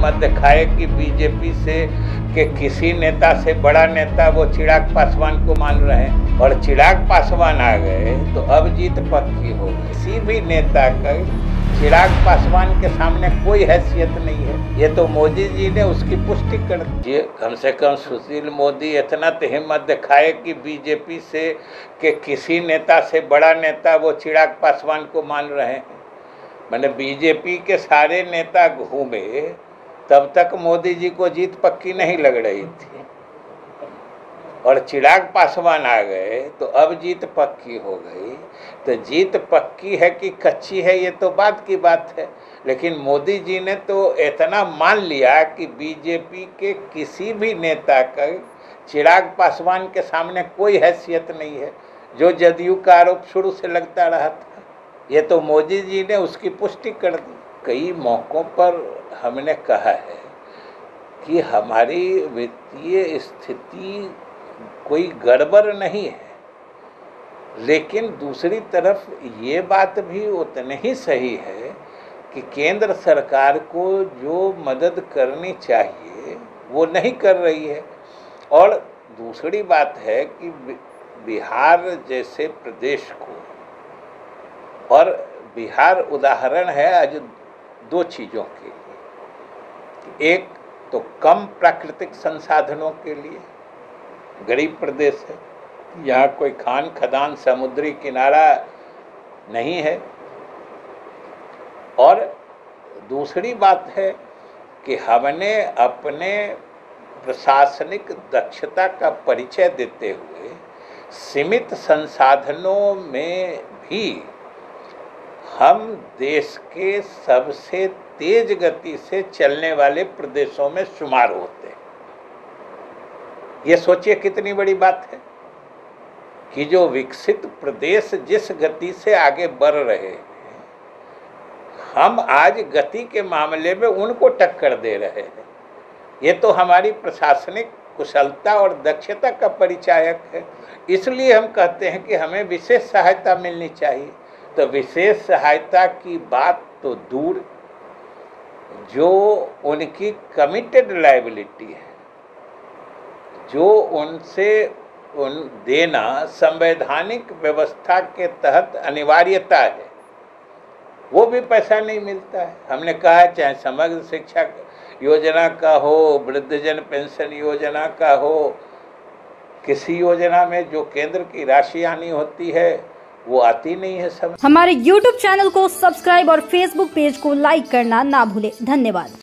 हिम्मत दिखाए कि बीजेपी से के किसी नेता से बड़ा नेता वो चिराग पासवान को मान रहे हैं, और चिराग पासवान आ गए तो अब जीत पक्की हो गई। किसी भी नेता का चिराग पासवान के सामने कोई हैसियत नहीं है। ये तो मोदी जी ने उसकी पुष्टि कर दी। कम से कम सुशील मोदी इतना तो हिम्मत दिखाए कि बीजेपी से के किसी नेता से बड़ा नेता वो चिराग पासवान को मान रहे हैं। मैंने बीजेपी के सारे नेता घूमे, तब तक मोदी जी को जीत पक्की नहीं लग रही थी, और चिराग पासवान आ गए तो अब जीत पक्की हो गई। तो जीत पक्की है कि कच्ची है ये तो बात की बात है, लेकिन मोदी जी ने तो इतना मान लिया कि बीजेपी के किसी भी नेता का चिराग पासवान के सामने कोई हैसियत नहीं है, जो जदयू का आरोप शुरू से लगता रहा था। ये तो मोदी जी ने उसकी पुष्टि कर दी। कई मौक़ों पर हमने कहा है कि हमारी वित्तीय स्थिति कोई गड़बड़ नहीं है, लेकिन दूसरी तरफ ये बात भी उतनी ही सही है कि केंद्र सरकार को जो मदद करनी चाहिए वो नहीं कर रही है। और दूसरी बात है कि बिहार जैसे प्रदेश को, और बिहार उदाहरण है आज दो चीज़ों के लिए। एक तो कम प्राकृतिक संसाधनों के लिए गरीब प्रदेश है, यहाँ कोई खान खदान समुद्री किनारा नहीं है, और दूसरी बात है कि हमने अपने प्रशासनिक दक्षता का परिचय देते हुए सीमित संसाधनों में भी हम देश के सबसे तेज गति से चलने वाले प्रदेशों में शुमार होते हैं। ये सोचिए कितनी बड़ी बात है कि जो विकसित प्रदेश जिस गति से आगे बढ़ रहे हैं, हम आज गति के मामले में उनको टक्कर दे रहे हैं। ये तो हमारी प्रशासनिक कुशलता और दक्षता का परिचायक है। इसलिए हम कहते हैं कि हमें विशेष सहायता मिलनी चाहिए। तो विशेष सहायता की बात तो दूर, जो उनकी कमिटेड लायबिलिटी है, जो उनसे देना संवैधानिक व्यवस्था के तहत अनिवार्यता है, वो भी पैसा नहीं मिलता है। हमने कहा है चाहे समग्र शिक्षा योजना का हो, वृद्धजन पेंशन योजना का हो, किसी योजना में जो केंद्र की राशि आनी होती है वो आती नहीं है। सब हमारे YouTube चैनल को सब्सक्राइब और Facebook पेज को लाइक करना ना भूले। धन्यवाद।